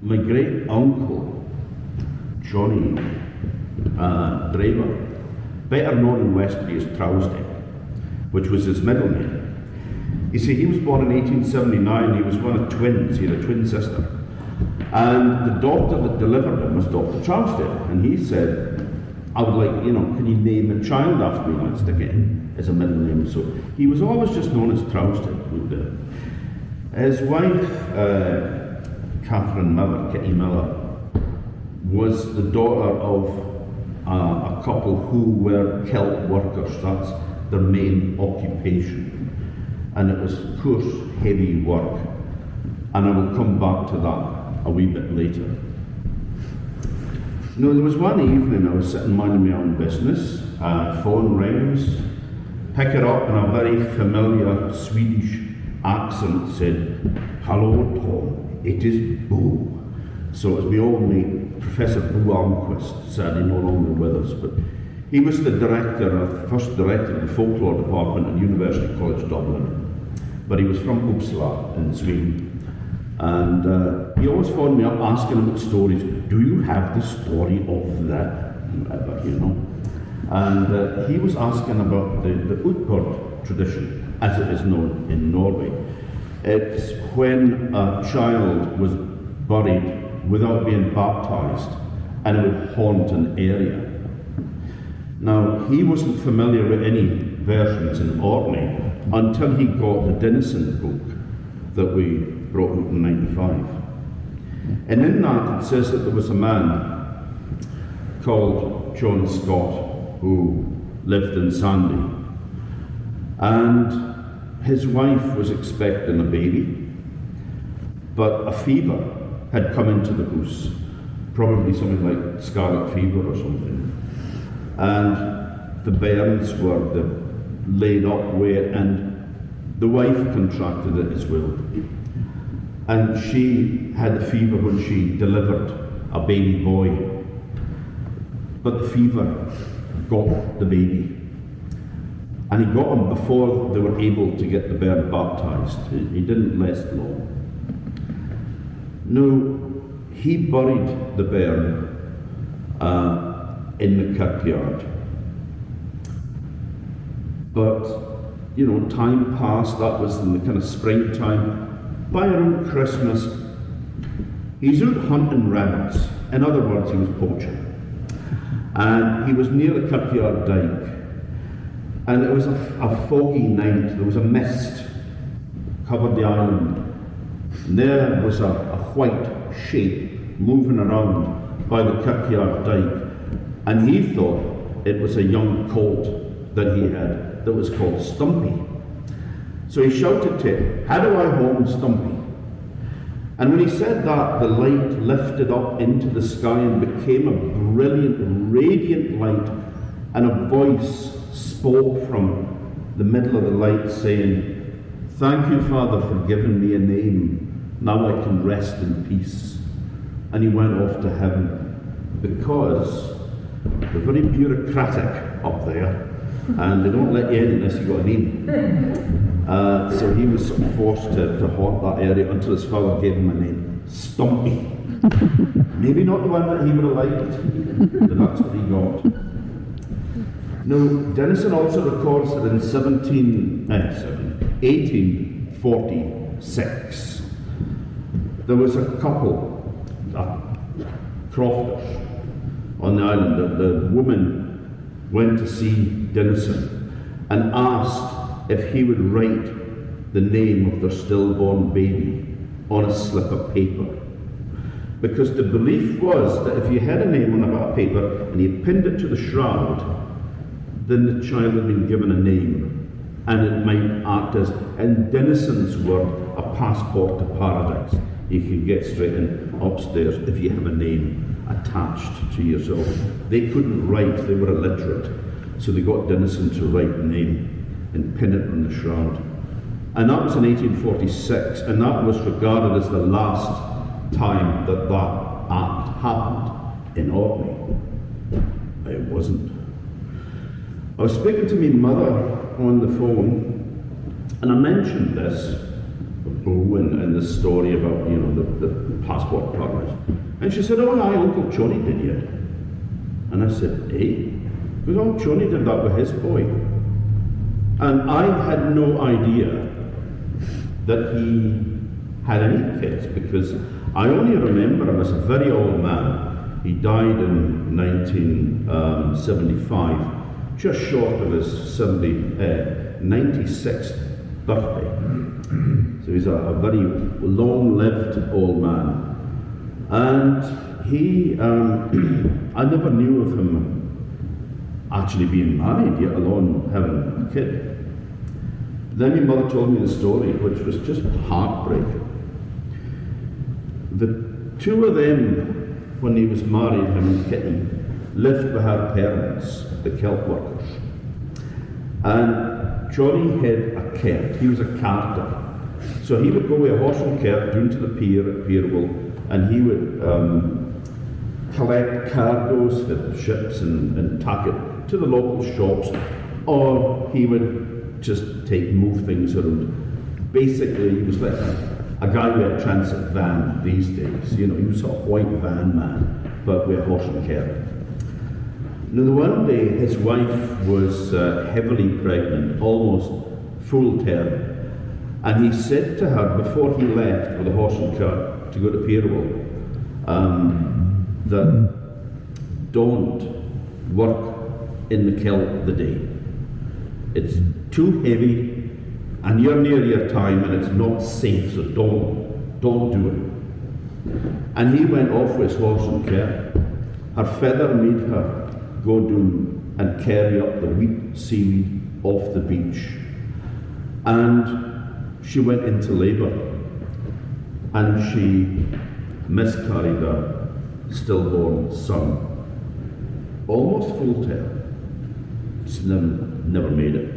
my great uncle, Johnny Drever, better known in Westray as Trousdale, which was his middle name. You see, he was born in 1879, he was one of twins, he had a twin sister. And the doctor that delivered him was Dr. Trousdale, and he said, I would like, can you name a child after me once again as a middle name? So he was always just known as Trousdale. His wife, Catherine Miller, Kitty Miller, was the daughter of a couple who were Celt workers. That's their main occupation. And it was, of course, heavy work. And I will come back to that a wee bit later. There was one evening I was sitting minding my own business, phone rings, pick it up in a very familiar Swedish accent, said, "Hello Tom, it is Bo." So it was my old mate, Professor Bo Almquist, sadly no longer with us, but he was the first director of the folklore department at University College Dublin, but he was from Uppsala in Sweden. And he always phoned me up asking about stories. Do you have the story of the whatever, And he was asking about the Utport tradition, as it is known in Norway. It's when a child was buried without being baptized, and it would haunt an area. Now, he wasn't familiar with any versions in Orkney until he got the Denison book that we brought out in '95. And in that it says that there was a man called John Scott who lived in Sanday, and his wife was expecting a baby, but a fever had come into the house, probably something like scarlet fever or something, and the bairns were laid up with it, and the wife contracted it as well. And she had the fever when she delivered a baby boy. But the fever got the baby. And he got him before they were able to get the bairn baptized. He didn't last long. No, he buried the bairn in the kirkyard. But, time passed, that was in the kind of springtime. By around Christmas, he's out hunting rabbits. In other words, he was poaching. And he was near the kirkyard dyke. And it was a foggy night, there was a mist covered the island. And there was a white shape moving around by the kirkyard dyke. And he thought it was a young colt that he had that was called Stumpy. So he shouted to it, "How do I home Stumpy?" And when he said that, the light lifted up into the sky and became a brilliant, radiant light, and a voice spoke from the middle of the light saying, "Thank you, Father, for giving me a name. Now I can rest in peace." And he went off to heaven, because they're very bureaucratic up there, and they don't let you in unless you've got a name. So he was forced to haunt that area until his father gave him a name, Stumpy. Maybe not the one that he would have liked, but that's what he got. Now, Denison also records that in 1846, there was a couple, crofters, on the island. The woman went to see Denison and asked if he would write the name of their stillborn baby on a slip of paper. Because the belief was that if you had a name on a bit of paper and you pinned it to the shroud, then the child had been given a name, and it might act as, in Denison's word, a passport to paradise. You can get straight in upstairs if you have a name attached to yourself. They couldn't write, they were illiterate, so they got Denison to write the name and pin it on the shroud. And that was in 1846, and that was regarded as the last time that act happened in Orkney. It wasn't. I was speaking to my mother on the phone, and I mentioned this, bow and the story about, you know, the passport parties. And she said, oh, aye, Uncle Johnny did it. And I said, eh? Because Uncle Johnny did that with his boy. And I had no idea that he had any kids, because I only remember him as a very old man. He died in 1975, just short of his 96th birthday. So he's a very long-lived old man. And he, I never knew of him actually being married, yet alone having a kid. Then my mother told me the story, which was just heartbreaking. The two of them, when he was married, him and Kitty, lived with her parents, the kelp workers. And Johnny had a cart. He was a carter. So he would go with a horse and cart down to the pier at Pierwell, and he would collect cargoes for the ships and tack it to the local shops, or he would just move things around. Basically, he was like a guy with a transit van these days. You know, he was a white van man, but with a horse and cart. Now, the one day his wife was heavily pregnant, almost full term, and he said to her before he left with a horse and cart to go to Pierwell, that don't work in the kelp the day. It's too heavy, and you're near your time, and it's not safe, so don't do it. And he went off with his horse and cart. Her feather made her go down and carry up the wheat seaweed off the beach. And she went into labour, and she miscarried a stillborn son, almost full term. Just never made it.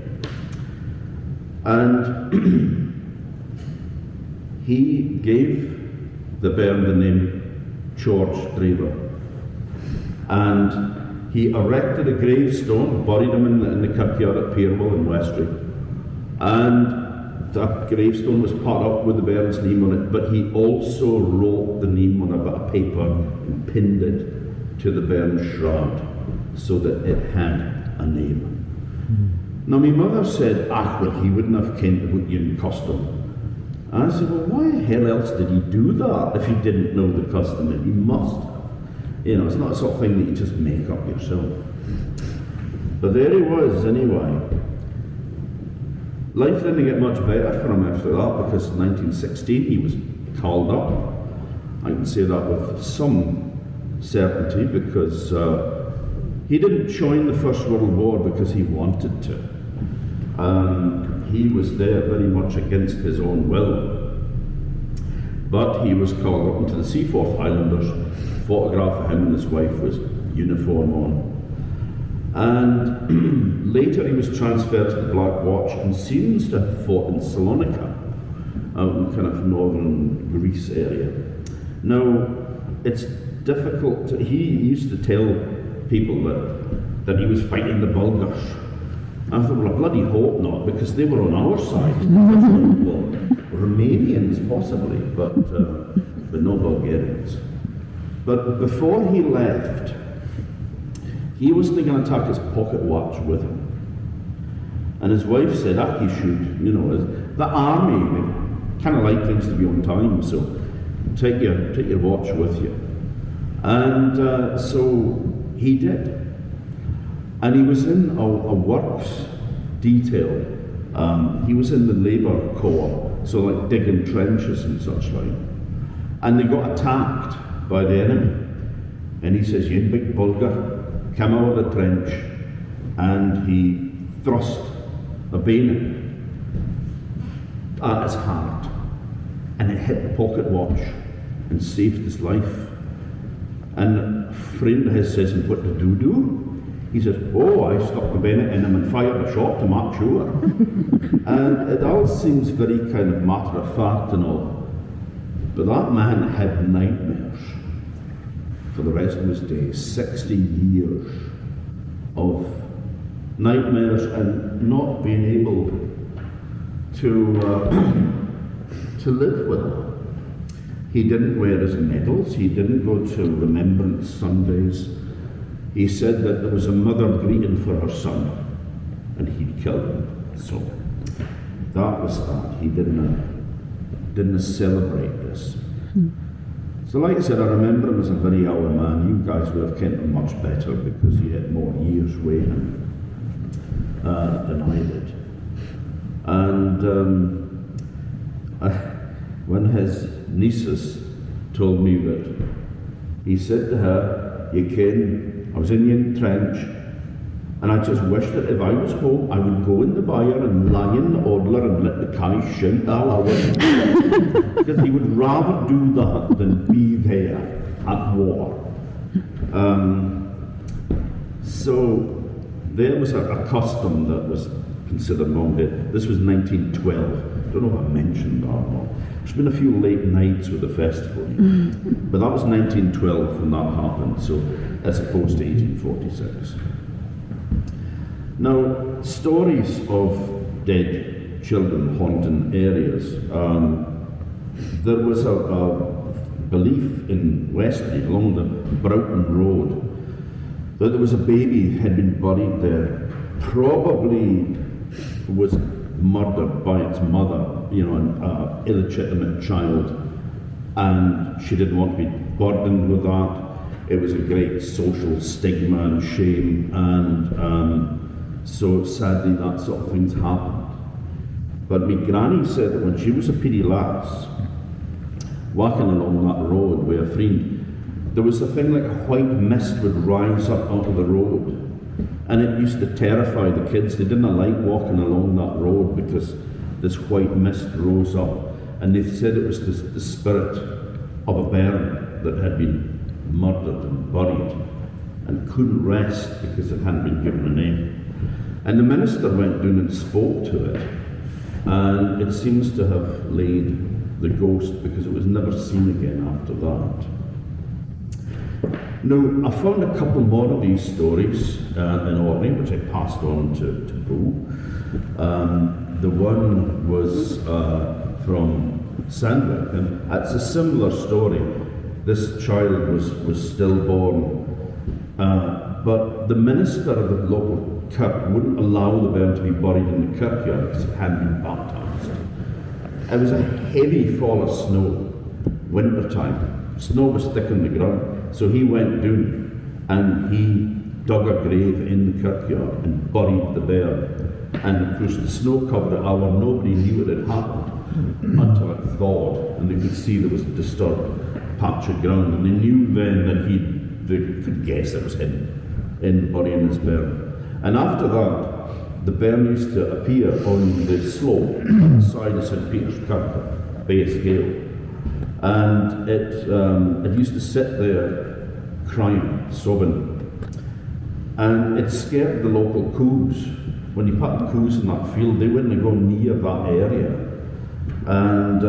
And he gave the bairn the name George Drever. And he erected a gravestone, buried him in the kirkyard at Pierwell in Westray. And that gravestone was put up with the bairn's name on it, but he also wrote the name on a bit of paper and pinned it to the bairn's shroud so that it had a name. Now, my mother said, well, he wouldn't have kent about your custom. And I said, well, why the hell else did he do that if he didn't know the custom? And he must have. You know, it's not the sort of thing that you just make up yourself. But there he was, anyway. Life didn't get much better for him after that, because in 1916 he was called up. I can say that with some certainty, because he didn't join the First World War because he wanted to. He was there very much against his own will. But he was called up into the Seaforth Highlanders. Photograph of him and his wife was uniform on. And later he was transferred to the Black Watch and seems to have fought in Salonika, out in kind of northern Greece area. Now, it's difficult he used to tell people that he was fighting the Bulgars. I thought, well, I bloody hope not, because they were on our side. Well, Romanians possibly, but no Bulgarians. But before he left, he wasn't going to take his pocket watch with him. And his wife said, he should, you know, the army, they kind of like things to be on time, so take your watch with you. And so he did. And he was in a works detail. He was in the Labour Corps, so like digging trenches and such like. And they got attacked by the enemy. And he says, you big Bulgar, come out of the trench. And he thrust a bayonet at his heart. And it hit the pocket watch and saved his life. And a friend of his says, and what did you do? He says, I stuck the bayonet in him and fired a shot to make sure. And it all seems very kind of matter of fact and all. But that man had nightmares for the rest of his days, 60 years of nightmares and not being able to to live with her. He didn't wear his medals, he didn't go to remembrance Sundays. He said that there was a mother greeting for her son, and he'd killed him. So that was that. He didn't celebrate this. So like I said, I remember him as a very old man. You guys would have kent him much better because he had more years weighing than I did. And when his nieces told me that, he said to her, "You ken, I was in the trench, and I just wished that if I was home, I would go in the byre and lie in the odler and let the cows shout all hour." Because he would rather do that than be there at war. So there was a custom that was considered long dead. This was 1912. I don't know if I mentioned that or not. There's been a few late nights with the festival, but that was 1912 when that happened, so as opposed to 1846. Now, stories of dead children haunting areas. There was a belief in Westray, along the Broughton Road, that there was a baby had been buried there, probably was murdered by its mother, an illegitimate child, and she didn't want to be burdened with that. It was a great social stigma and shame, and so sadly that sort of things happened. But my granny said that when she was a pretty lass, walking along that road with a friend, there was a thing like a white mist would rise up onto the road, and it used to terrify the kids. They didn't like walking along that road because this white mist rose up, and they said it was the spirit of a bairn that had been murdered and buried and couldn't rest because it hadn't been given a name. And the minister went down and spoke to it, and it seems to have laid the ghost because it was never seen again after that. Now, I found a couple more of these stories in Orkney, which I passed on to Boo. The one was from Sanday, and it's a similar story. This child was stillborn, but the minister of the local kirk wouldn't allow the bairn to be buried in the kirkyard because it hadn't been baptised. It was a heavy fall of snow, winter time. Snow was thick on the ground, so he went down and he dug a grave in the kirkyard and buried the bairn. And of course the snow covered it all, and nobody knew what had happened until it thawed, and they could see there was a disturbed patch of ground, and they knew then that they could guess it was him in burying his bairn. And after that, the bairn used to appear on the slope at the side of St. Peter's Kirk, Baysgale. And it used to sit there crying, sobbing. And it scared the local coos. When you put the coos in that field, they wouldn't go near that area. And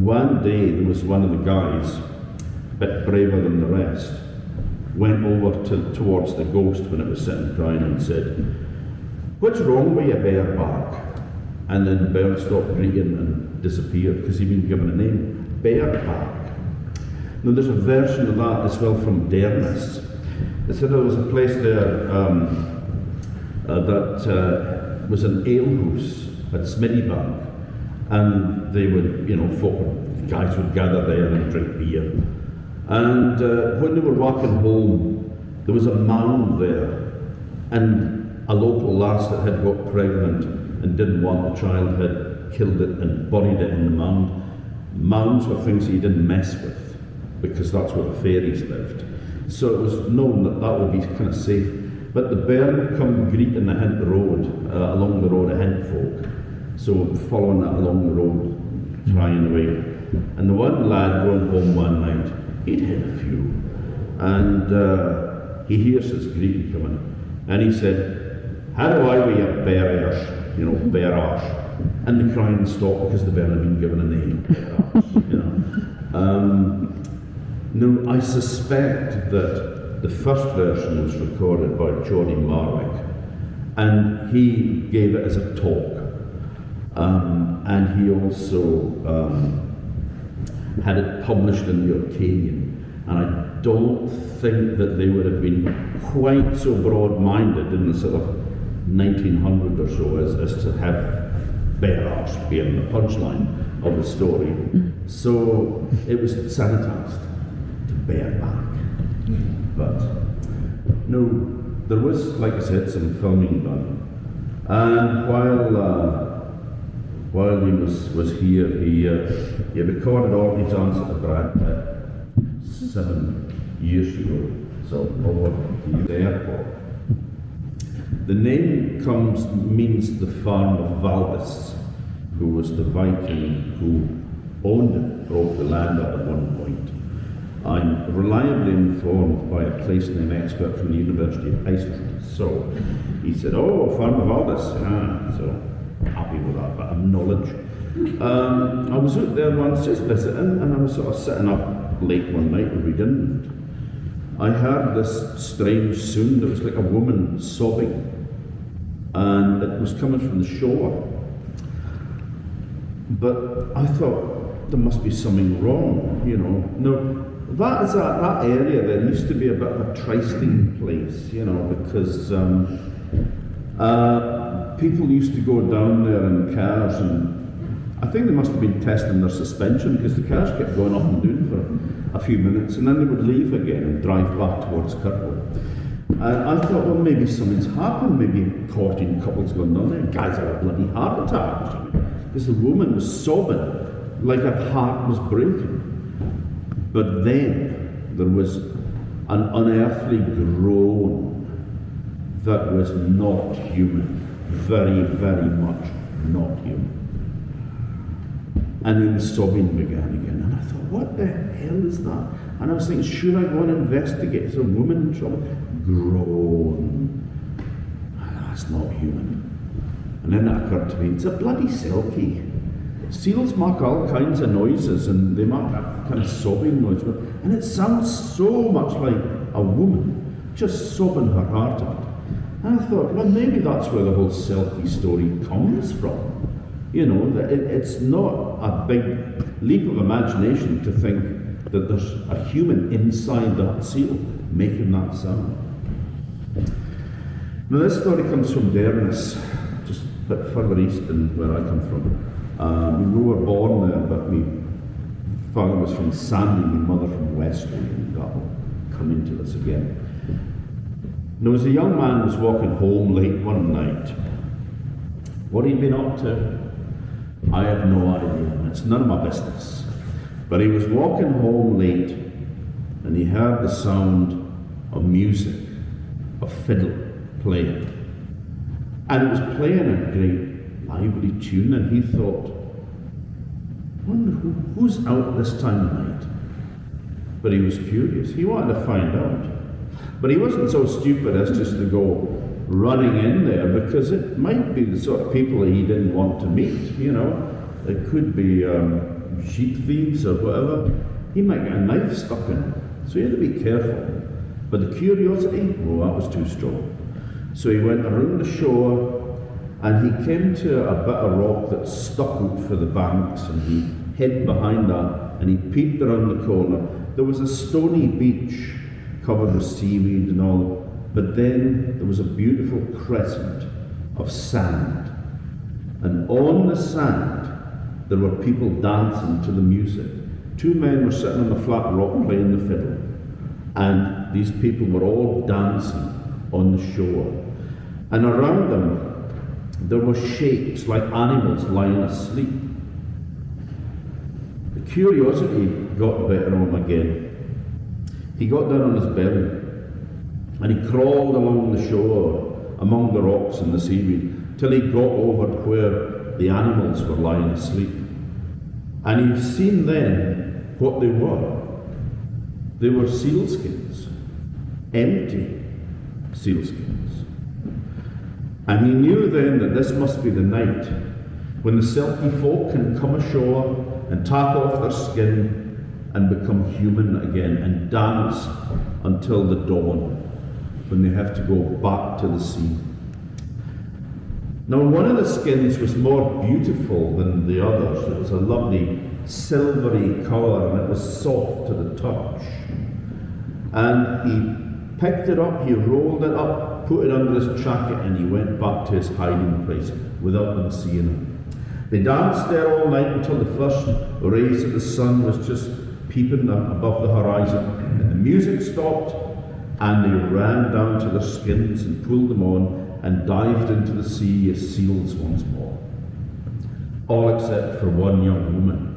one day, there was one of the guys, a bit braver than the rest, went over towards the ghost when it was sitting crying and said, "What's wrong with your bareback?" And then the bear stopped greeting and disappeared because he'd been given a name, Bareback. Now there's a version of that as well from Stromness. They said there was a place there that was an alehouse at Smittybank, and they would, guys would gather there and drink beer. And when they were walking home, there was a mound there, and a local lass that had got pregnant and didn't want the child had killed it and buried it in the mound. Mounds were things you didn't mess with, because that's where the fairies lived. So it was known that that would be kind of safe. But the bear would come greeting the Hint Road, along the road of Hint folk. So following that along the road, trying away. And the one lad going home one night, he'd hit a few, and he hears his greeting coming, and he said, "How do I with your bear arse?" Bear arse. And the crying stopped because the bear had been given a name, bear arse, Now, I suspect that the first version was recorded by Geordie Marwick, and he gave it as a talk. And he also had it published in the Orcadian. And I don't think that they would have been quite so broad-minded in the sort of 1900 or so as to have bare arse being the punchline of the story. So it was sanitised to bear back. But no, there was, like I said, some filming done. And while he was here, he recorded Orkney Dance at the Brad Pit 7 years ago, so over the airport. The name means the farm of Valdis, who was the Viking who owned it, broke the land up at one point. I'm reliably informed by a place name expert from the University of Iceland. So he said, "Oh, farm of Valdis." So happy with that bit of knowledge. I was out there once just visiting, and I was sort of sitting up late one night and reading. I heard this strange sound. It was like a woman sobbing, and it was coming from the shore. But I thought there must be something wrong, you know. No, that area there used to be a bit of a trysting place, you know, because people used to go down there in cars, and I think they must have been testing their suspension because the cars kept going up and down for a few minutes, and then they would leave again and drive back towards Kirkwall. And I thought, well, maybe something's happened, maybe a courting couple's gone down there, guys had a bloody heart attack or something, because the woman was sobbing like her heart was breaking. But then there was an unearthly groan that was not human, very, very much not human. And then the sobbing began again, and I thought, what the hell is that? And I was thinking, should I go and investigate? Is a woman in trouble? Groan. That's not human. And then it occurred to me, it's a bloody selkie. Seals make all kinds of noises, and they make that kind of sobbing noise, and it sounds so much like a woman just sobbing her heart out. And I thought, well, maybe that's where the whole selkie story comes from. You know, that it's not a big leap of imagination to think that there's a human inside that seal making that sound. Now, this story comes from Stromness, just a bit further east than where I come from. We were born there, but my father was from Sanday, my mother from Westray, and that will come into this again. There was a young man who was walking home late one night. What he'd been up to, I have no idea, and it's none of my business. But he was walking home late, and he heard the sound of music, of fiddle playing. And it was playing a great lively tune, and he thought, I wonder who's out this time of night? But he was curious. He wanted to find out. But he wasn't so stupid as just to go running in there, because it might be the sort of people that he didn't want to meet, you know. It could be sheep thieves or whatever. He might get a knife stuck in him. So he had to be careful. But the curiosity, oh, that was too strong. So he went around the shore, and he came to a bit of rock that stuck out for the banks, and he hid behind that, and he peeped around the corner. There was a stony beach covered with seaweed and all, but then there was a beautiful crescent of sand. And on the sand, there were people dancing to the music. Two men were sitting on the flat rock playing the fiddle, and these people were all dancing on the shore. And around them, there were shapes like animals lying asleep. The curiosity got the better of him again. He got down on his belly, and he crawled along the shore among the rocks and the seaweed till he got over where the animals were lying asleep. And he seen then what they were. They were sealskins, empty sealskins. And he knew then that this must be the night when the selkie folk can come ashore and take off their skin and become human again and dance until the dawn, when they have to go back to the sea. Now, one of the skins was more beautiful than the others. It was a lovely silvery colour, and it was soft to the touch. And he picked it up, he rolled it up, put it under his jacket, and he went back to his hiding place without them seeing him. They danced there all night until the first rays of the sun was just peeping above the horizon, and the music stopped, and they ran down to their skins and pulled them on and dived into the sea as seals once more. All except for one young woman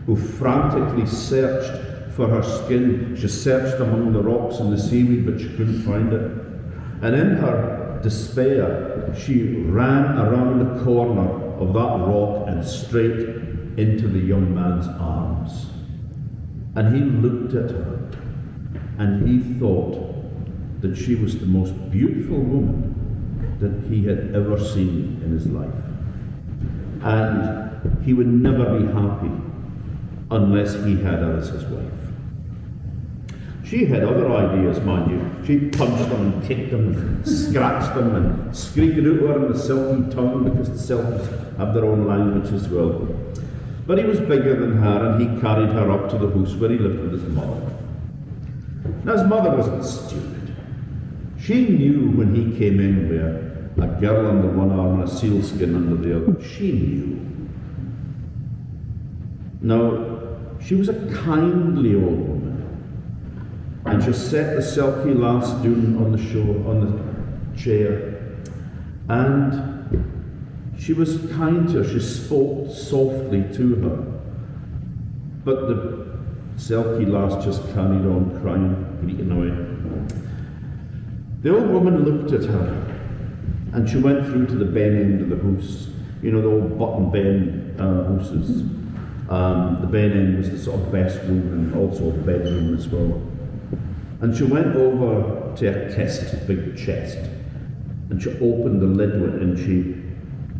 who frantically searched for her skin. She searched among the rocks and the seaweed, but she couldn't find it. And in her despair, she ran around the corner of that rock and straight into the young man's arms. And he looked at her, and he thought that she was the most beautiful woman that he had ever seen in his life. And he would never be happy unless he had her as his wife. She had other ideas, mind you. She punched them and kicked them and scratched them and squeaked it out in the silky tongue, because the silkies have their own language as well. But he was bigger than her, and he carried her up to the house where he lived with his mother. Now, his mother wasn't stupid. She knew when he came in with a girl under one arm and a sealskin under the other. She knew. Now, she was a kindly old woman, and she set the silky lass down on the chair, and she was kind to her. She spoke softly to her, but the silky lass just carried on crying, greeting away. The old woman looked at her, and she went through to the ben end of the house. You know, the old button ben houses. The ben end was the sort of best room, and also a bedroom as well. And she went over to a chest, big chest, and she opened the lid with it, and she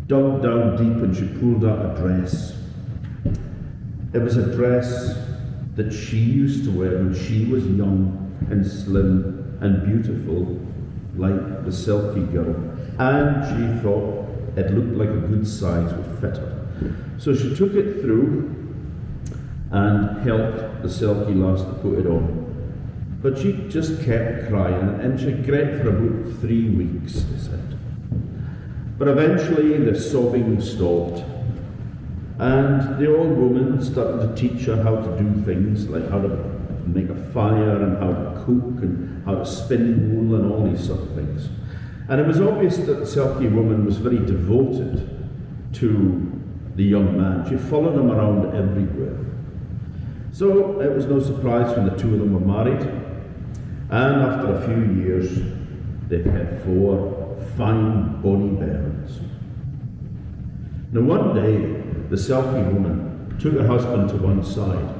dug down deep, and she pulled out a dress. It was a dress that she used to wear when she was young and slim and beautiful, like the silky girl. And she thought it looked like a good size would fit her. So she took it through and helped the silky lass to put it on. But she just kept crying, and she cried for about 3 weeks, they said. But eventually the sobbing stopped, and the old woman started to teach her how to do things, like how to make a fire and how to cook and how to spin wool and all these sort of things. And it was obvious that the silky woman was very devoted to the young man. She followed him around everywhere. So it was no surprise when the two of them were married, and after a few years they had 4 fine bonny bairns. Now one day the silky woman took her husband to one side,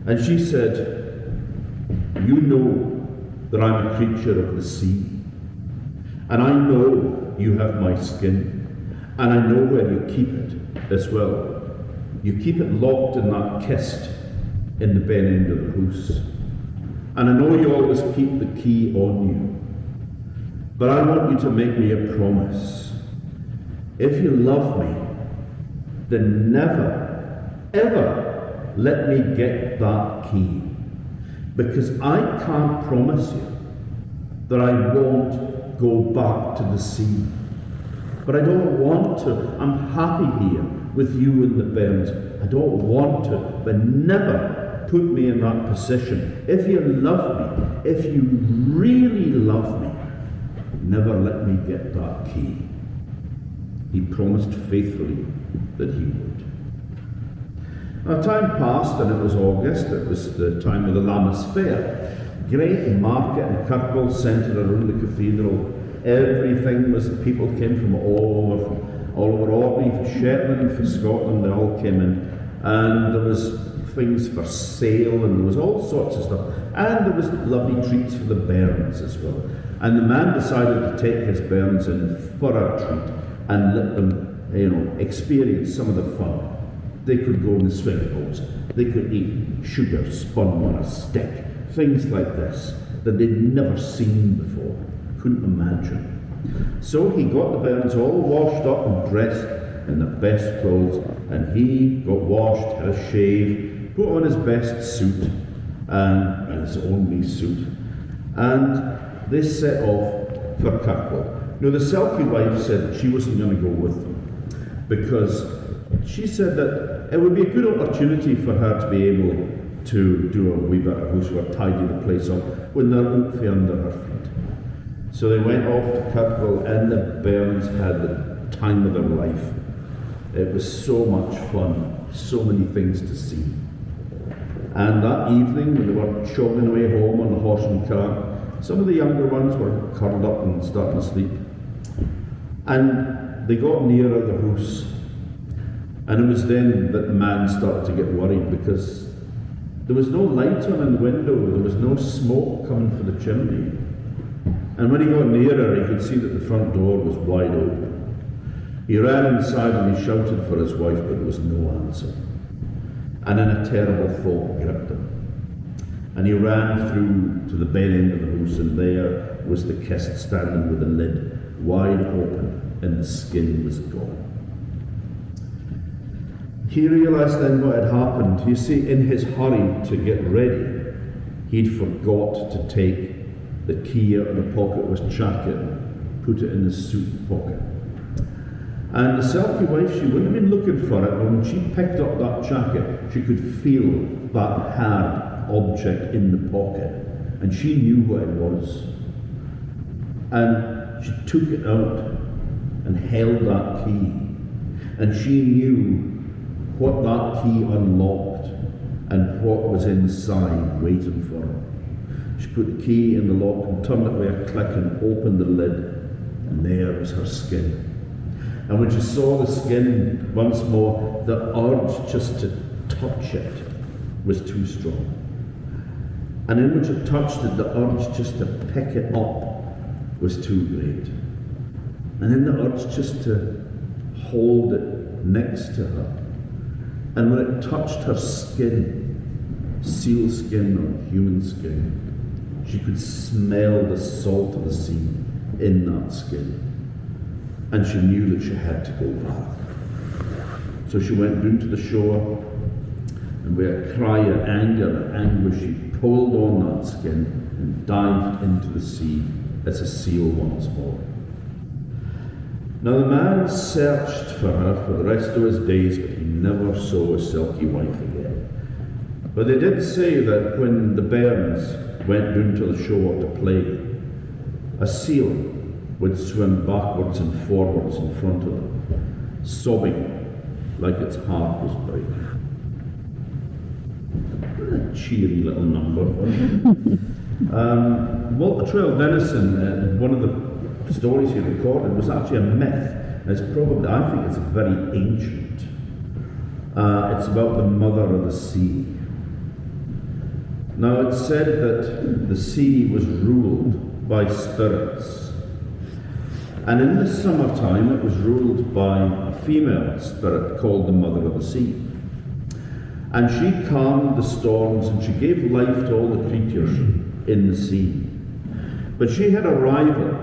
and she said, "You know that I'm a creature of the sea, and I know you have my skin, and I know where you keep it as well. You keep it locked in that chest in the ben end of the house. And I know you always keep the key on you. But I want you to make me a promise. If you love me, then never, ever let me get that key. Because I can't promise you that I won't go back to the sea. But I don't want to. I'm happy here with you in the Bairns. I don't want to, but never put me in that position. If you love me, if you really love me, never let me get that key." He promised faithfully that he would. Now time passed, and it was August. It was the time of the Lammas Fair. Great market in Kirkwall, centred around the cathedral. Everything was, people came from all over Orkney, for Shetland, for Scotland, they all came in. And there was things for sale, and there was all sorts of stuff. And there was lovely treats for the bairns as well. And the man decided to take his bairns in for a treat and let them, experience some of the fun. They could go in the swing boats. They could eat sugar spun on a stick. Things like this that they'd never seen before. Couldn't imagine. So he got the bairns all washed up and dressed in their best clothes, and he got washed, had a shave, put on his best suit, and his only suit, and they set off for Kirkwall. Now the Selkie wife said she wasn't going to go with them, because she said that it would be a good opportunity for her to be able to do a wee bit of housework, tidy the place up, when they're oophy under her feet. So they went off to Kirkwall, and the bairns had the time of their life. It was so much fun, so many things to see. And that evening, when they were jogging away home on the horse and cart, some of the younger ones were curled up and starting to sleep. And they got nearer the house. And it was then that the man started to get worried, because there was no light on in the window, there was no smoke coming from the chimney. And when he got nearer, he could see that the front door was wide open. He ran inside and he shouted for his wife, but there was no answer. And then a terrible thought gripped him. And he ran through to the bed end of the house, and there was the kist standing with the lid wide open, and the skin was gone. He realised then what had happened. You see, in his hurry to get ready, he'd forgot to take the key out of the pocket of his jacket and put it in his suit pocket. And the Selkie wife, she wouldn't have been looking for it, but when she picked up that jacket, she could feel that hard object in the pocket, and she knew what it was. And she took it out and held that key, and she knew what that key unlocked and what was inside waiting for her. She put the key in the lock and turned it with a click and opened the lid, and there was her skin. And when she saw the skin once more, the urge just to touch it was too strong. And in which it touched it, the urge just to pick it up was too great. And then the urge just to hold it next to her. And when it touched her skin, seal skin or human skin, she could smell the salt of the sea in that skin. And she knew that she had to go back. So she went down to the shore, and with a cry of anger and anguish, she pulled on that skin and dived into the sea as a seal once more. Now the man searched for her for the rest of his days, but he never saw his Selkie wife again. But they did say that when the bairns went down to the shore to play, a seal would swim backwards and forwards in front of them, sobbing like its heart was breaking. What a cheery little number. Walter Trail Denison, one of the stories he recorded was actually a myth. It's probably, I think it's very ancient. It's about the mother of the sea. Now it's said that the sea was ruled by spirits. And in the summertime it was ruled by a female spirit called the Mother of the Sea. And she calmed the storms and she gave life to all the creatures in the sea. But she had a rival.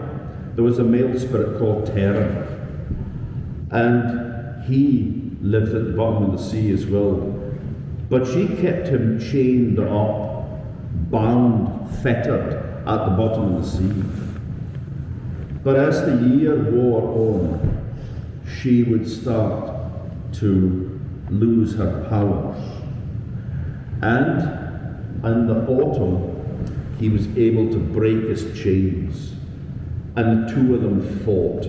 There was a male spirit called Drever. And he lived at the bottom of the sea as well. But she kept him chained up, bound, fettered at the bottom of the sea. But as the year wore on, she would start to lose her powers. And in the autumn, he was able to break his chains. And the two of them fought.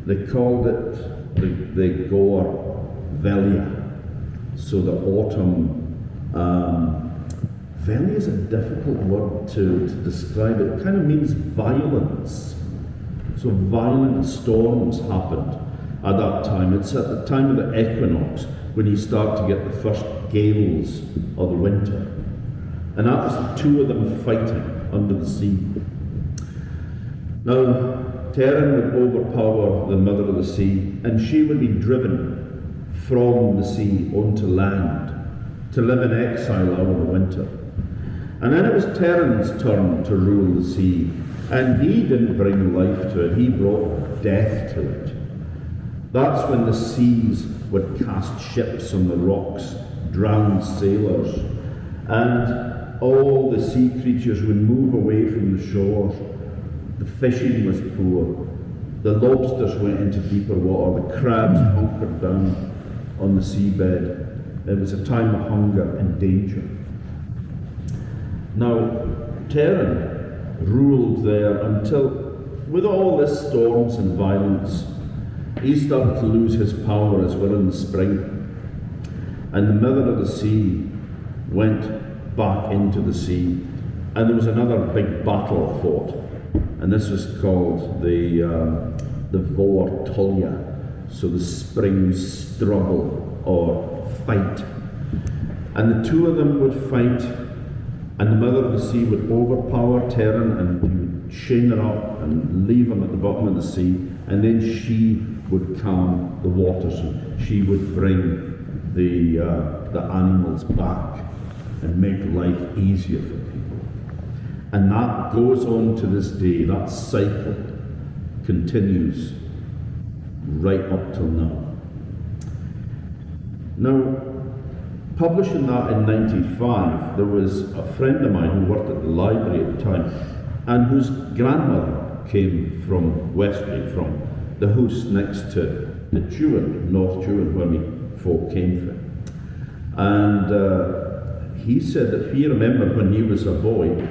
They called it the Gore Velia. So the autumn, Velia is a difficult word to describe it. It kind of means violence. So violent storms happened at that time. It's at the time of the equinox when you start to get the first gales of the winter. And that was the two of them fighting under the sea. Now, Terran would overpower the Mother of the Sea, and she would be driven from the sea onto land to live in exile over the winter. And then it was Terran's turn to rule the sea, And he didn't bring life to it, he brought death to it. That's when the seas would cast ships on the rocks, drown sailors, and all the sea creatures would move away from the shore. The fishing was poor. The lobsters went into deeper water. The crabs hunkered down on the seabed. It was a time of hunger and danger. Now, Terran ruled there until, with all this storms and violence, he started to lose his power as well in the spring. And the mother of the sea went back into the sea, and there was another big battle fought, and this was called the Vortolja, so the spring struggle or fight. And the two of them would fight, and the mother of the sea would overpower Terran and he would chain her up and leave him at the bottom of the sea, and then she would calm the waters and she would bring the animals back and make life easier for people. And that goes on to this day. That cycle continues right up till now. Now, publishing that in '95, there was a friend of mine who worked at the library at the time, and whose grandmother came from Westray, from the house next to the Tuin, North Tuin, where my folk came from. And he said that he remembered when he was a boy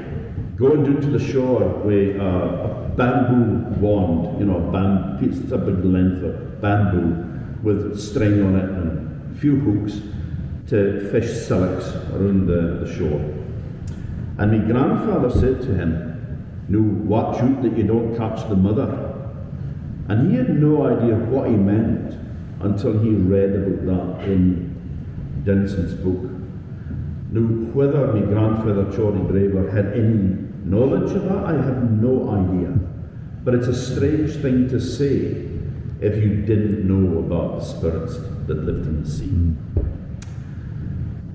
going down to the shore with a bamboo wand, it's a big length of bamboo with string on it and a few hooks to fish silks around the shore. And my grandfather said to him, "No, watch out that you don't catch the mother." And he had no idea what he meant until he read about that in Dinson's book. Now, whether my grandfather, Charlie Drever, had any knowledge of that, I have no idea. But it's a strange thing to say if you didn't know about the spirits that lived in the sea.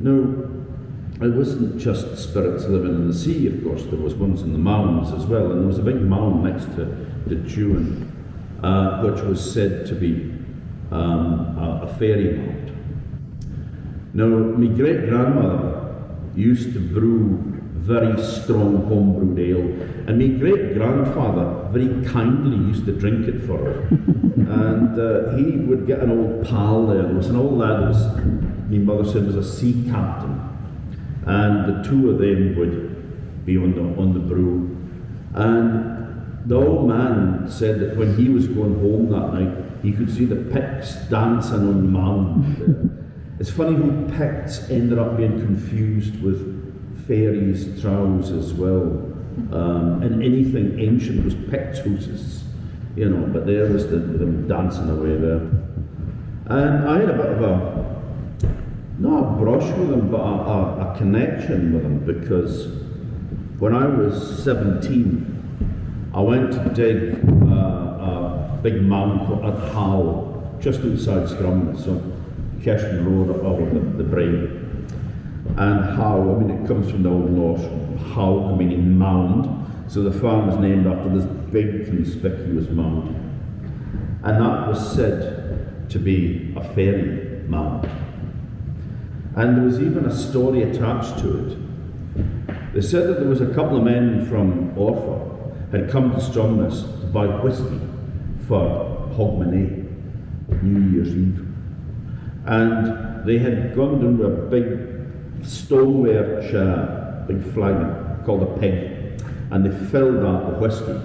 Now, it wasn't just spirits living in the sea, of course. There was ones in the mounds as well, and there was a big mound next to the Tuin, which was said to be a fairy mound. Now, my great-grandmother used to brew very strong home-brewed ale, and my great-grandfather very kindly used to drink it for her. And he would get an old pal there. There was an old lad who my mother said was a sea captain, and the two of them would be on the brew. And the old man said that when he was going home that night, he could see the Picts dancing on the mound. It's funny how Picts ended up being confused with fairies' trowels as well. And anything ancient was Picts' houses, but there was them dancing away there. And I had a bit of not a brush with them, but a connection with them, because when I was 17, I went to dig a big mound at Howe, just outside Stromness, so Kirsten Road up over the Brain. And Howe, it comes from the Old Norse, Howe meaning mound, so the farm is named after this big conspicuous mound. And that was said to be a fairy mound. And there was even a story attached to it. They said that there was a couple of men from Orfa had come to Stromness to buy whiskey for Hogmanay, New Year's Eve. And they had gone down to a big stoneware chair, big flagon, called a pig, and they filled that with whiskey.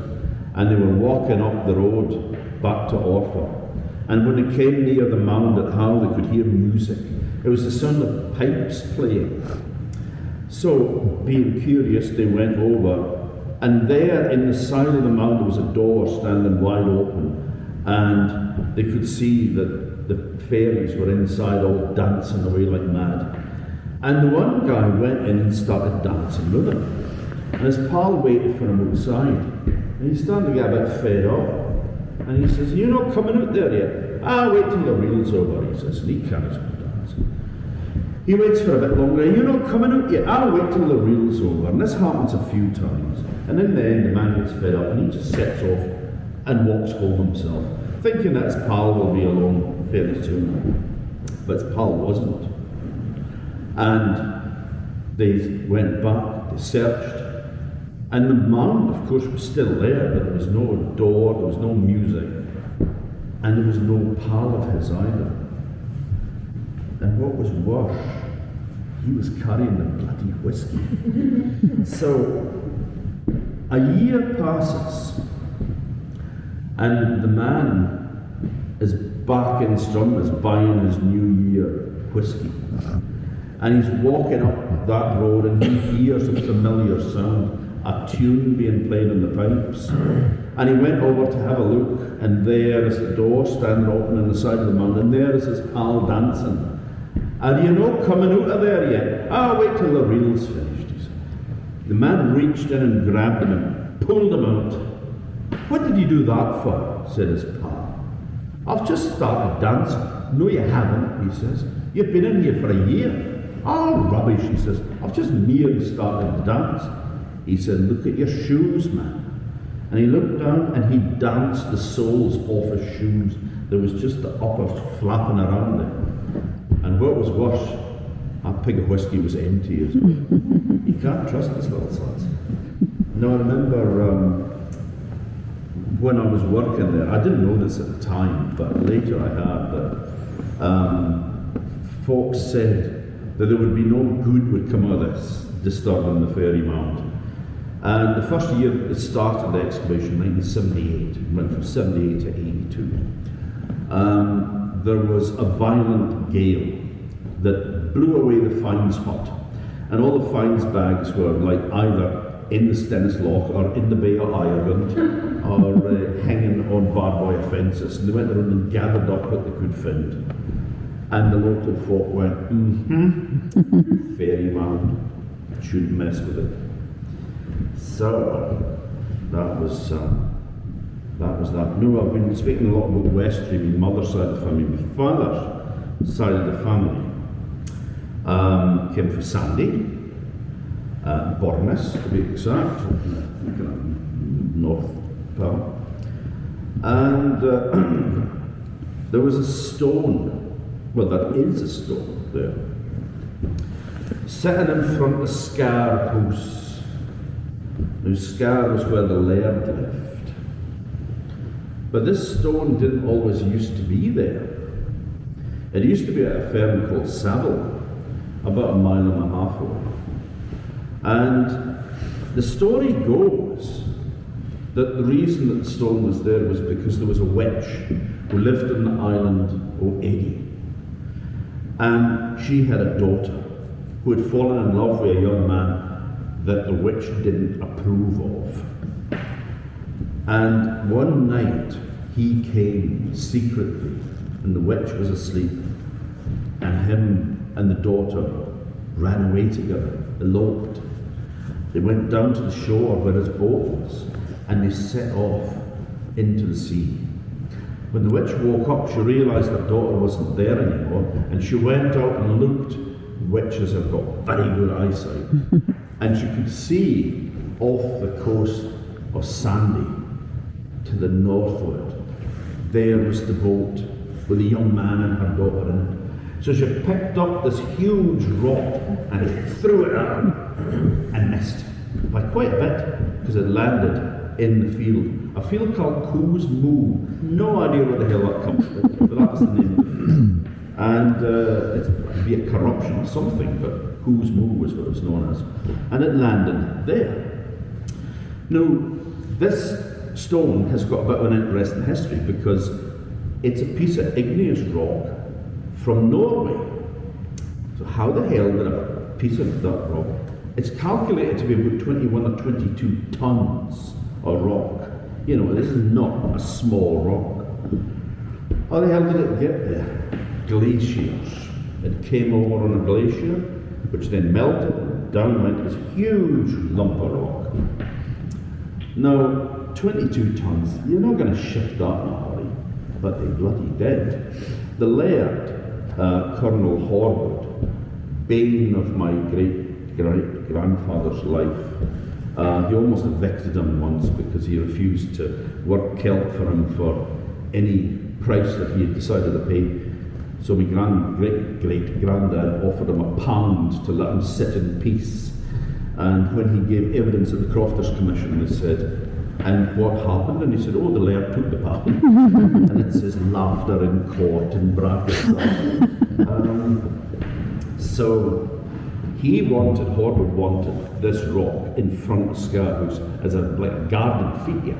And they were walking up the road back to Orfa. And when they came near the mound at Howe, they could hear music. It was the sound of pipes playing. So, being curious, they went over, and there in the side of the mound there was a door standing wide open, and they could see that the fairies were inside all dancing away like mad. And the one guy went in and started dancing with him. And his pal waited for him outside. And he's starting to get a bit fed up. And he says, "You're not coming out there yet?" "Ah, wait till the reel's over," he says, and he carries on dancing. He waits for a bit longer. You're not coming out yet. I'll wait till the reel's over. And this happens a few times. And in the end, the man gets fed up and he just sets off and walks home himself, thinking that his pal will be along fairly soon. But his pal wasn't. And they went back, they searched. And the man, of course, was still there, but there was no door, there was no music. And there was no pal of his either. And what was worse, he was carrying the bloody whiskey. So, a year passes, and the man is back in Stromness buying his New Year whiskey. And he's walking up that road and he hears a familiar sound, a tune being played on the pipes. And he went over to have a look, and there is the door standing open on the side of the mountain, and there is his pal dancing. Are you not coming out of there yet? I'll wait till the reel's finished, he said. The man reached in and grabbed him and pulled him out. What did you do that for? Said his pal. I've just started dancing. No, you haven't, he says. You've been in here for a year. Oh, rubbish, he says. I've just merely started to dance. He said, look at your shoes, man. And he looked down and he danced the soles off his shoes. There was just the uppers flapping around there. And what was worse, that pig of whiskey was empty as well. You can't trust this little lads. Now I remember when I was working there, I didn't know this at the time, but later I heard that folks said that there would be no good would come out of this, disturbing the fairy mound. And the first year it started the excavation, 1978, went from 78 to 82. There was a violent gale that blew away the fines hut, and all the fines bags were like either in the Stennis Loch or in the Bay of Ireland or hanging on barbed wire fences, and they went around and gathered up what they could find. And the local folk went, fairy mound, shouldn't mess with it. So that was that. No, I've been speaking a lot about Westray, my mother's side of the family. My father's side of the family came from Sanday, Borness to be exact, north part. And there was a stone, well, there is a stone there, sitting in front of Scar House. Now, Scar was where the laird lived. But this stone didn't always used to be there. It used to be at a firm called Saddle, about 1.5 miles away. And the story goes that the reason that the stone was there was because there was a witch who lived on the island Orkney. And she had a daughter who had fallen in love with a young man that the witch didn't approve of. And one night he came secretly, and the witch was asleep, and him and the daughter ran away together, eloped. They went down to the shore where his boat was, and they set off into the sea. When the witch woke up, she realised her daughter wasn't there anymore, and she went out and looked. Witches have got very good eyesight. And she could see off the coast of Sanday, to the northward, there was the boat with a young man and her daughter in it. So she picked up this huge rock and threw it at him and missed by quite a bit because it landed in the field. A field called Coos Moo. No idea where the hell that comes from, but that was the name of the field. And it'd be a corruption or something, but Coos Moo was what it was known as. And it landed there. Now, this stone has got a bit of an interesting history because it's a piece of igneous rock from Norway. So how the hell did a piece of that rock? It's calculated to be about 21 or 22 tons of rock. You know, this is not a small rock. How the hell did it get there? Glaciers. It came over on a glacier, which then melted, and down went this huge lump of rock. Now, 22 tons, you're not going to shift that in a hurry, but they bloody did. The laird, Colonel Horwood, bane of my great-grandfather's life. He almost evicted him once because he refused to work kelp for him for any price that he had decided to pay. So my great-granddad offered him £1 to let him sit in peace. And when he gave evidence at the Crofters Commission, they said, "And what happened?" And he said, "Oh, the laird took the £1." And it says laughter in court in brackets. So he Horwood wanted this rock in front of Scar House as a garden feature.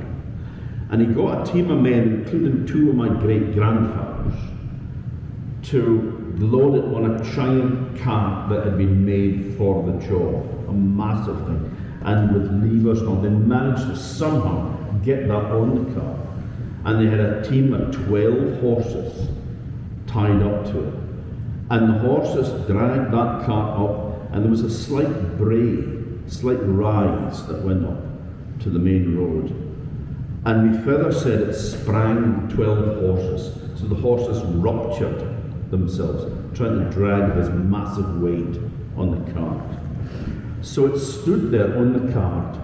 And he got a team of men, including 2 of my great-grandfathers, to load it on a giant cart that had been made for the job, a massive thing, and with levers on. They managed to somehow get that on the cart, and they had a team of 12 horses tied up to it, and the horses dragged that cart up, and there was a slight rise that went up to the main road, and my father said it sprang 12 horses, so the horses ruptured themselves, trying to drag this massive weight on the cart. So it stood there on the cart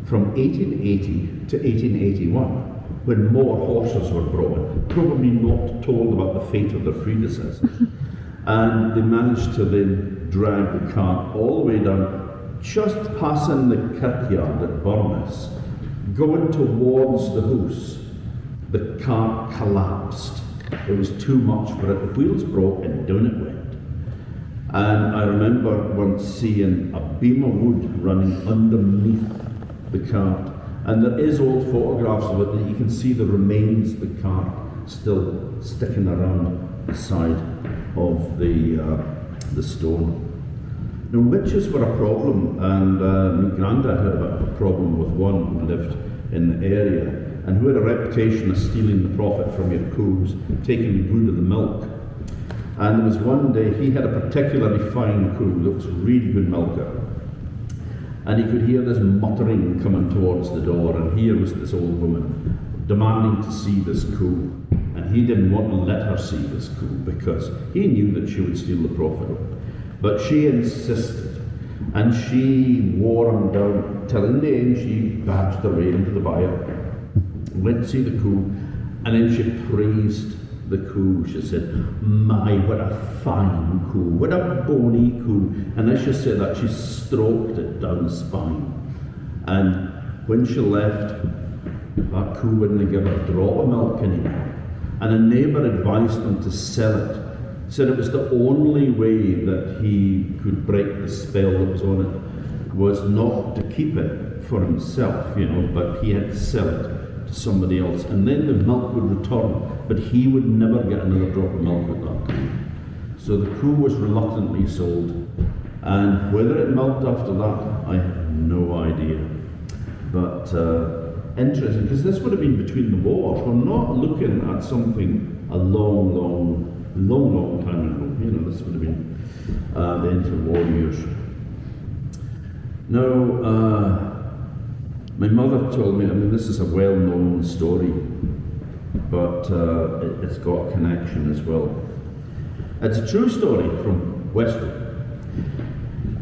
from 1880 to 1881, when more horses were brought in, probably not told about the fate of their predecessors. And they managed to then drag the cart all the way down, just passing the kirkyard at Burness, going towards the house. The cart collapsed. It was too much for it. The wheels broke and down it went. And I remember once seeing a beam of wood running underneath the cart. And there is old photographs of it that you can see the remains of the cart still sticking around the side of the stone. Now, witches were a problem, and my granddad had a bit of a problem with one who lived in the area, and who had a reputation of stealing the profit from your cows, taking the good of the milk. And there was one day he had a particularly fine cow that was a really good milker, and he could hear this muttering coming towards the door, and here was this old woman demanding to see this cow, and he didn't want to let her see this cow because he knew that she would steal the profit of it. But she insisted, and she wore him down till in the end she badged her way into the byre, went to see the cow, and then she praised the cow. She said, "My, what a fine cow, what a bony cow." And as she said that, she stroked it down the spine. And when she left, that cow wouldn't give a drop of milk anymore. And a neighbour advised him to sell it. Said it was the only way that he could break the spell that was on it, was not to keep it for himself, but he had to sell it to somebody else, and then the milk would return, but he would never get another drop of milk with that cow. So the cow was reluctantly sold, and whether it milked after that, I have no idea. But interesting, because this would have been between the wars. We're not looking at something a long time ago. This would have been the interwar years. Now, my mother told me, this is a well-known story, but it's got a connection as well. It's a true story from Westray.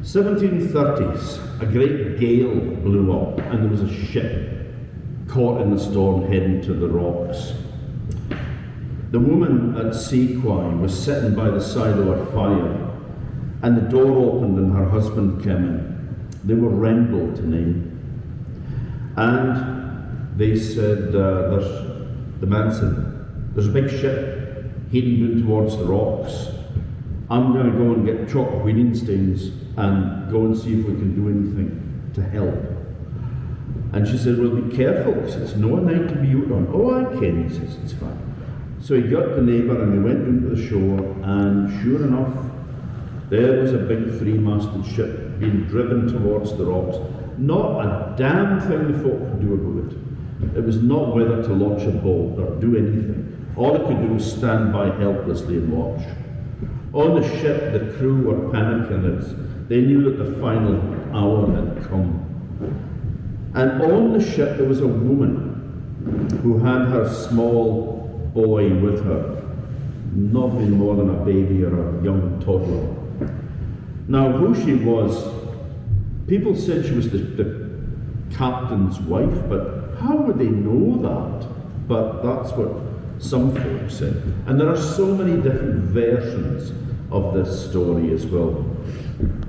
1730s, a great gale blew up, and there was a ship caught in the storm heading to the rocks. The woman at Sequoia was sitting by the side of her fire, and the door opened and her husband came in. They were Rendell to name. And they said, the man said, "There's a big ship heading down towards the rocks. I'm going to go and get chocolate weeding stains and go and see if we can do anything to help." And she said, "Well, be careful, because it's no night to be out on." "Oh, I can," he says, "it's fine." So he got the neighbour and they went down to the shore, and sure enough, there was a big three-masted ship being driven towards the rocks. Not a damn thing the folk could do about it. It was not whether to launch a boat or do anything. All it could do was stand by helplessly and watch. On the ship, the crew were panicking. They knew that the final hour had come. And on the ship there was a woman who had her small boy with her, nothing more than a baby or a young toddler. Now, who she was, people said she was the captain's wife, but how would they know that? But that's what some folks said. And there are so many different versions of this story as well.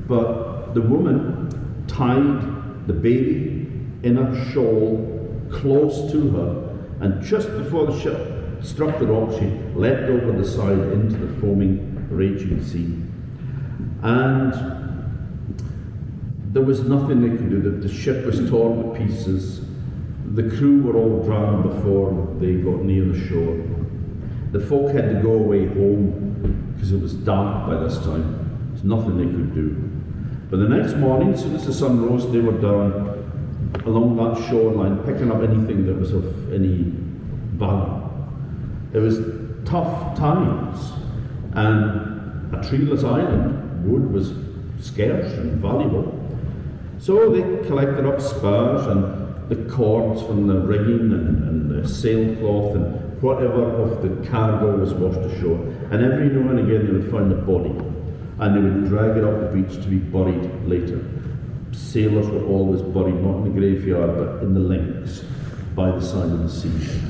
But the woman tied the baby in a shawl close to her, and just before the ship struck the rock, she leapt over the side into the foaming, raging sea. And there was nothing they could do. The ship was torn to pieces. The crew were all drowned before they got near the shore. The folk had to go away home because it was dark by this time. There's nothing they could do. But the next morning, as soon as the sun rose, they were down along that shoreline, picking up anything that was of any value. It was tough times, and a treeless island, wood was scarce and valuable. So they collected up spars and the cords from the rigging and the sailcloth and whatever of the cargo was washed ashore. And every now and again they would find a body, and they would drag it up the beach to be buried later. Sailors were always buried not in the graveyard but in the links by the side of the sea.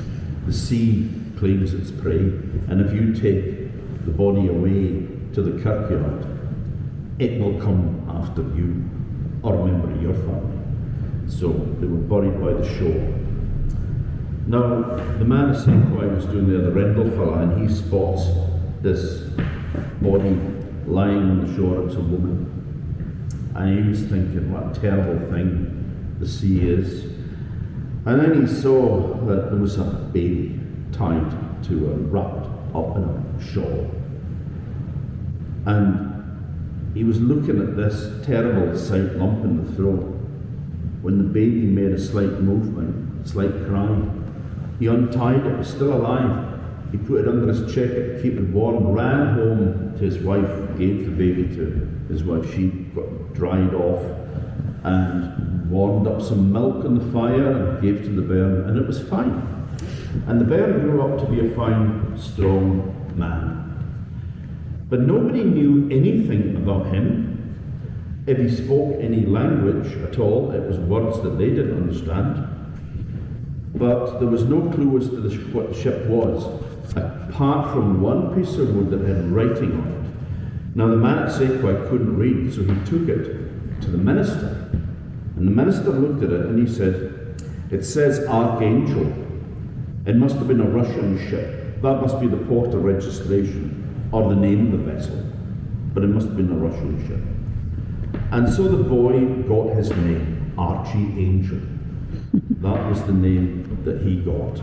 The sea claims its prey, and if you take the body away to the kirkyard, it will come after you or a member of your family. So they were buried by the shore. Now, the man of Sanday was doing there, the Rendell fella, and he spots this body lying on the shore. It's a woman. And he was thinking, what a terrible thing the sea is. And then he saw that there was a baby tied to a wrapped up in a shawl. And he was looking at this terrible sight, lump in the throat. When the baby made a slight movement, a slight cry, he untied it. It was still alive. He put it under his jacket to keep it warm, ran home to his wife, gave the baby to his wife. She got dried off and warmed up some milk on the fire and gave to the bairn, and it was fine. And the bairn grew up to be a fine, strong man. But nobody knew anything about him. If he spoke any language at all, it was words that they didn't understand. But there was no clue as to what the ship was, apart from one piece of wood that had writing on it. Now the man at Sanday couldn't read, so he took it to the minister. And the minister looked at it and he said, "It says Archangel. It must have been a Russian ship. That must be the port of registration, or the name of the vessel. But it must have been a Russian ship." And so the boy got his name, Archangel. That was the name that he got.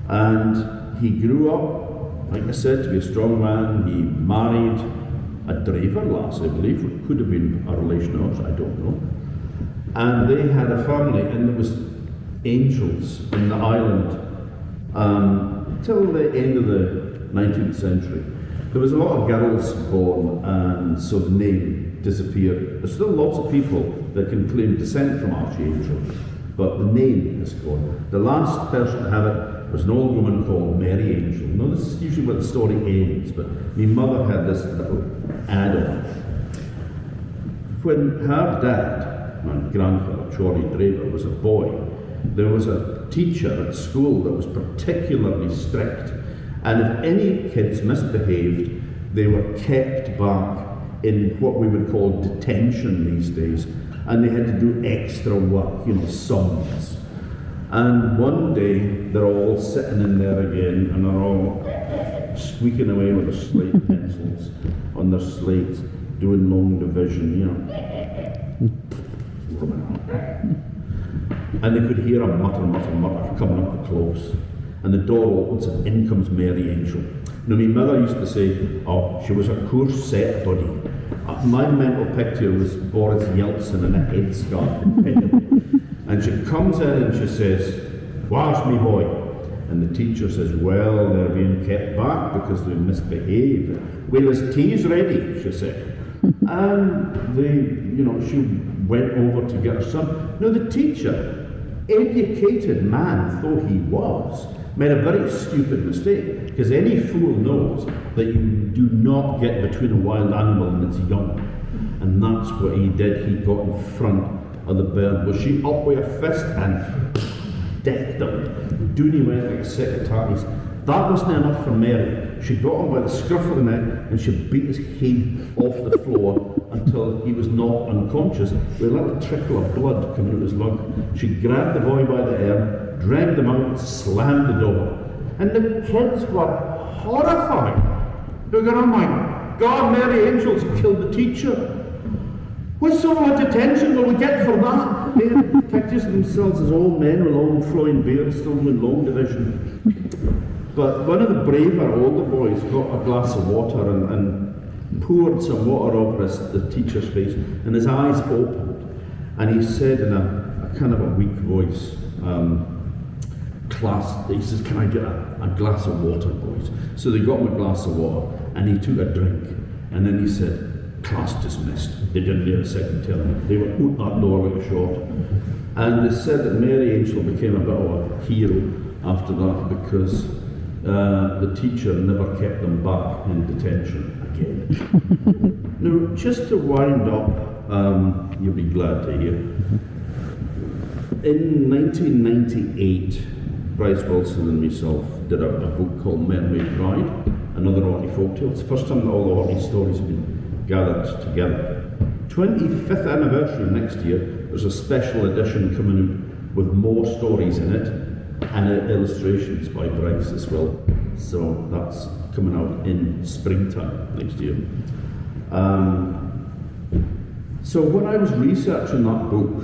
And he grew up, like I said, to be a strong man. He married a Drever lass, I believe, it could have been a relation of ours, I don't know. And they had a family, and there was angels in the island till the end of the 19th century. There was a lot of girls born, and so the name disappeared. There's still lots of people that can claim descent from Archangel, but the name is gone. The last person to have it was an old woman called Mary Angel. Now, this is usually where the story ends, but my mother had this little add-on. When her dad, my grandfather, Charlie Drever, was a boy, there was a teacher at school that was particularly strict, and if any kids misbehaved, they were kept back in what we would call detention these days, and they had to do extra work, sums. And one day they're all sitting in there again, and they're all squeaking away with their slate pencils on their slates, doing long division, And they could hear a mutter, mutter, mutter coming up close. And the door opens and in comes Mary Angel. Now, my mother used to say, oh, she was a coarse set body. My mental picture was Boris Yeltsin in a headscarf and pin. And she comes in and she says, "Where's me boy?" And the teacher says, "Well, they're being kept back because they misbehaved." "Well, his tea's ready," she said. And she went over to get her son. Now, the teacher, educated man though he was, made a very stupid mistake, because any fool knows that you do not get between a wild animal and its young. And that's what he did. He got in front of the bird. Was she up with a fist and decked him, doing him like a set of tarnies. That wasn't enough for Mary. She got him by the scruff of the neck and she beat his head off the floor until he was knocked unconscious with a little trickle of blood coming out of his lung. She grabbed the boy by the hair, dragged him out and slammed the door. And the kids were horrified. They were going, oh my God, Mary Angels killed the teacher. What sort of detention will we get for that? They pictures themselves as old men with long flowing beards, still doing long division. But one of the braver older boys got a glass of water and poured some water over the teacher's face, and his eyes opened. And he said in a kind of a weak voice, class, he says, can I get a glass of water, boys? So they got him a glass of water, and he took a drink. And then he said, class dismissed. They didn't get a second telling. They were out that door like a shot. And they said that Mary Angel became a bit of a hero after that, because the teacher never kept them back in detention again. Now, just to wind up, you'll be glad to hear, in 1998, Bryce Wilson and myself did a book called Mermaid Bride, another Orkney Folktales. First time that all the Orkney stories have been gathered together. 25th anniversary next year, there's a special edition coming out with more stories in it, and illustrations by Bryce as well. So that's coming out in springtime next year. So when I was researching that book,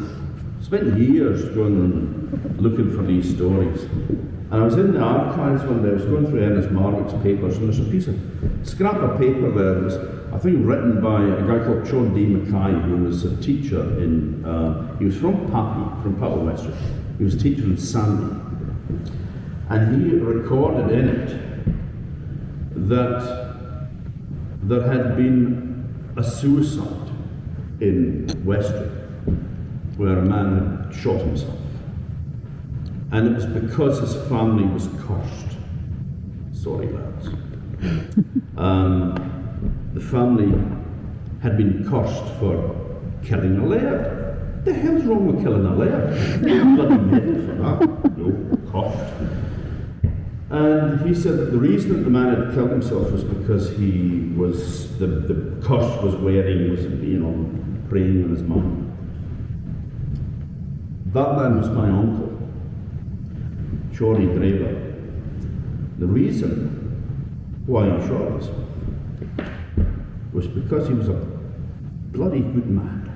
I spent years going and looking for these stories. And I was in the archives one day, I was going through Ernest Marwick's papers, and there's a piece of scrap of paper there that was, I think, written by a guy called John D. Mackay, who was a teacher in, he was from Westray. He was a teacher in Sanday. And he recorded in it that there had been a suicide in Westray where a man had shot himself. And it was because his family was cursed. Sorry, lads. The family had been cursed for killing a laird. What the hell's wrong with killing a laird? No bloody medal for that. No, cursed. And he said that the reason that the man had killed himself was because he was, the curse was wearing, was, preying on his mind. That man was my uncle, Drever. The reason why he shot himself was because he was a bloody good man.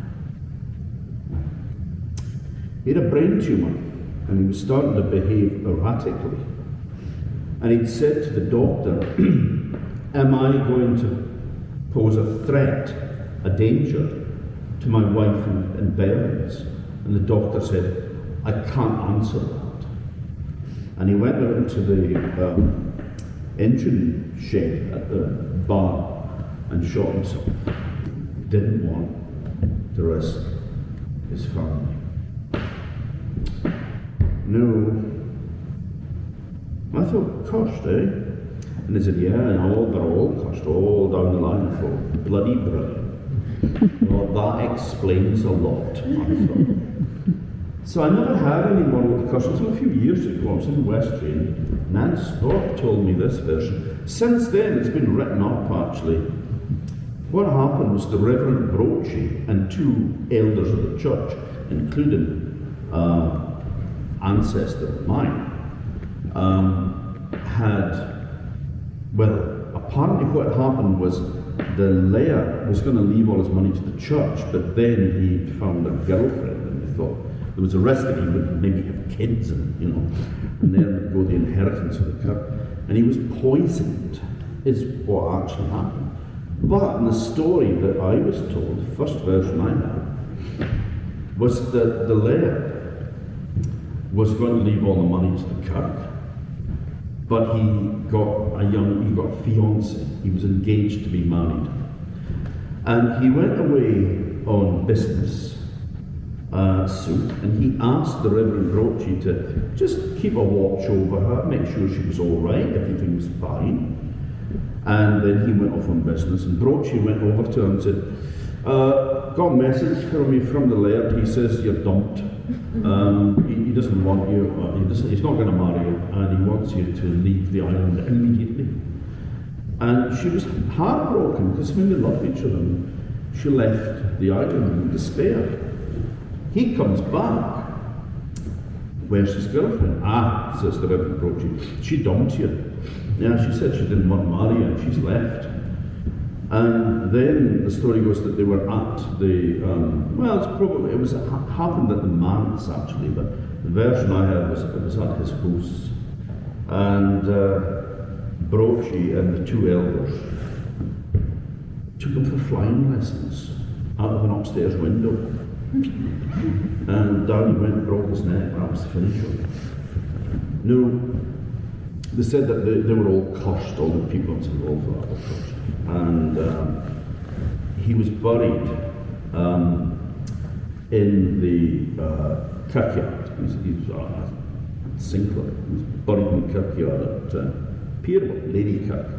He had a brain tumour and he was starting to behave erratically. And he'd said to the doctor, am I going to pose a threat, a danger, to my wife and bairns? And the doctor said, I can't answer that. And he went out into the engine shed at the bar and shot himself. Didn't want to risk his family. No. I thought, cursed, eh? And they said, yeah, they're all cursed, all down the line. I thought, bloody brilliant. Well, that explains a lot, I thought. So I never had anyone with the curse until a few years ago. I was in Westray, and Nan Scott told me this version. Since then, it's been written up, actually. What happened was the Reverend Brochy and two elders of the church, including ancestor of mine, apparently what happened was the laird was going to leave all his money to the church, but then he found a girlfriend and he thought there was a risk that he would maybe have kids and then would go the inheritance of the kirk. And he was poisoned, is what actually happened. But in the story that I was told, the first version I had, was that the laird was going to leave all the money to the kirk, but he got a fiancée. He was engaged to be married. And he went away on business. suit, and he asked the Reverend Brochi to just keep a watch over her, make sure she was all right, everything was fine. And then he went off on business, and Brochi went over to him and said, got a message from you from the laird. He says you're dumped. He doesn't want you, he's not going to marry you, and he wants you to leave the island immediately. And she was heartbroken, because they loved each other, and she left the island in despair. He comes back. Where's his girlfriend? Ah, says the Reverend Brochi, she dumped you. Yeah, she said she didn't want to marry you, and she's left. And then the story goes that they were at the, it happened at the manse actually, but the version I heard was it was at his house. And Brochi and the two elders took him for flying lessons out of an upstairs window. And down he went, broke his neck, that was the finish of it. No, they said that they were all cursed, all the people involved were all cursed. And he was buried in the kirkyard. He was a Sinclair. He was buried in the kirkyard at Pierwell, Lady Kirk.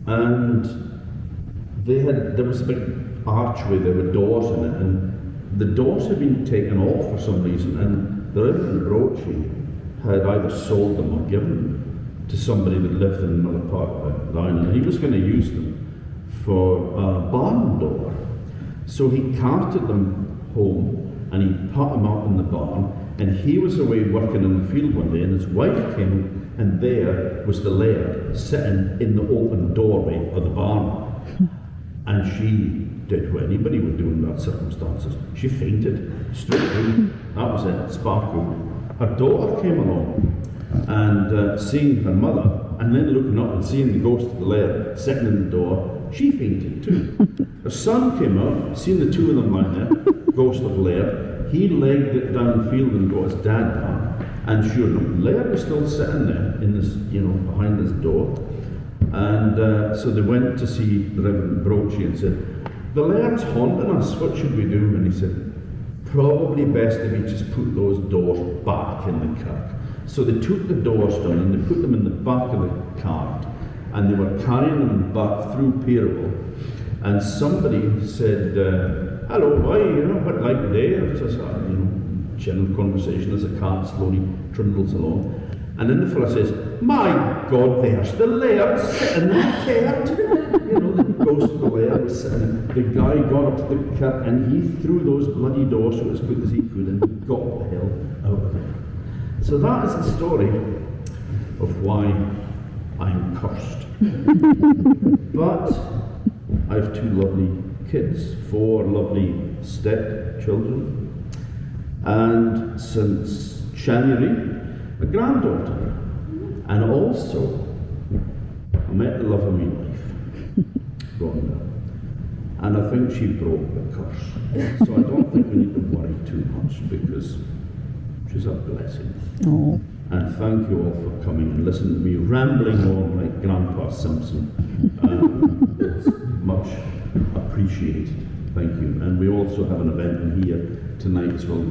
And there was a big archway, there were doors in it, and the doors had been taken off for some reason, and the Reverend Brochi had either sold them or given them to somebody that lived in another part of the island. He was going to use them for a barn door. So he carted them home and he put them up in the barn, and he was away working in the field one day, and his wife came in, and there was the laird sitting in the open doorway of the barn. And she did what anybody would do in that circumstances. She fainted straight away. That was it, sparkled. Her daughter came along and seeing her mother, and then looking up and seeing the ghost of the laird sitting in the door, she fainted too. Her son came out, seen the two of them lying there, ghost of the laird. He legged it down the field and got his dad back. And sure enough, the laird was still sitting there in this, behind this door. And so they went to see the Reverend Brochi and said, the laird's haunting us, what should we do? And he said, probably best if you just put those doors back in the kirk. So they took the doors down and they put them in the back of the cart, and they were carrying them back through Pierwell. And somebody said, hello, boy, what like today? It's just general conversation as the cart slowly trundles along. And then the fellow says, my God, there's the laird sitting in the cart. The ghost of the laird was sitting there. The guy got up to the cart and he threw those bloody doors as quick as he could, and he got the hell out of there. So that is the story of why I'm cursed. But I have two lovely kids, 4 lovely step-children, and since January, a granddaughter, and also I met the love of my life, Rhonda, and I think she broke the curse. So I don't think we need to worry too much, because she's a blessing. Oh. And thank you all for coming and listening to me rambling on like Grandpa Simpson. It's much appreciated. Thank you. And we also have an event in here tonight as well.